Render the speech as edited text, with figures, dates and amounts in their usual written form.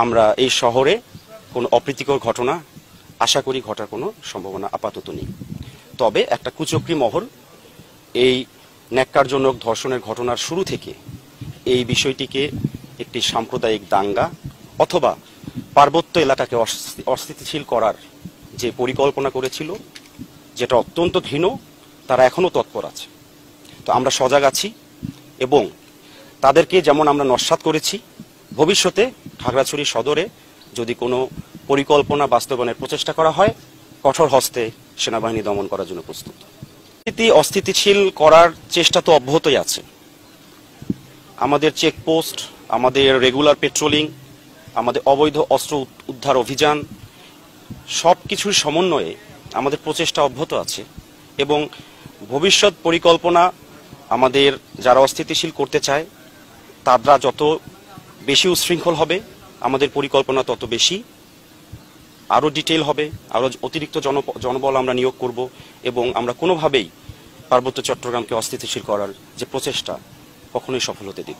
আমরা এই শহরে কোনো অপ্রীতিকর ঘটনা আশা করি ঘটার কোনো সম্ভাবনা আপাতত নেই। তবে একটা কুচক্রী মহল এই ন্যাক্কারজনক ধর্ষণের ঘটনার শুরু থেকে এই বিষয়টিকে একটি সাম্প্রদায়িক দাঙ্গা অথবা পার্বত্য এলাকাকে অস্থিতিশীল করার যে পরিকল্পনা করেছিল, যেটা অত্যন্ত ঘৃণ্য, তারা এখনো তৎপর আছে। তো আমরা সজাগ আছি এবং তাদেরকে যেমন আমরা নস্যাৎ করেছি, ভবিষ্যতে খাগড়াছড়ি সদরে যদি কোনো পরিকল্পনা বাস্তবায়নের প্রচেষ্টা করা হয়, কঠোর হস্তে সেনাবাহিনী দমন করার জন্য প্রস্তুত। অস্থিতিশীল করার চেষ্টা তো অব্যাহতই আছে। আমাদের চেকপোস্ট, আমাদের রেগুলার পেট্রোলিং, আমাদের অবৈধ অস্ত্র উদ্ধার অভিযান, সব কিছুর সমন্বয়ে আমাদের প্রচেষ্টা অব্যাহত আছে এবং ভবিষ্যৎ পরিকল্পনা আমাদের যারা অস্থিতিশীল করতে চায় তারা যত বেশি উচ্ছৃঙ্খল হবে, আমাদের পরিকল্পনা তত বেশি আরও ডিটেইল হবে, আরও অতিরিক্ত জনবল আমরা নিয়োগ করব এবং আমরা কোনোভাবেই পার্বত্য চট্টগ্রামকে অস্থিতিশীল করার যে প্রচেষ্টা কখনোই সফল হতে দেব।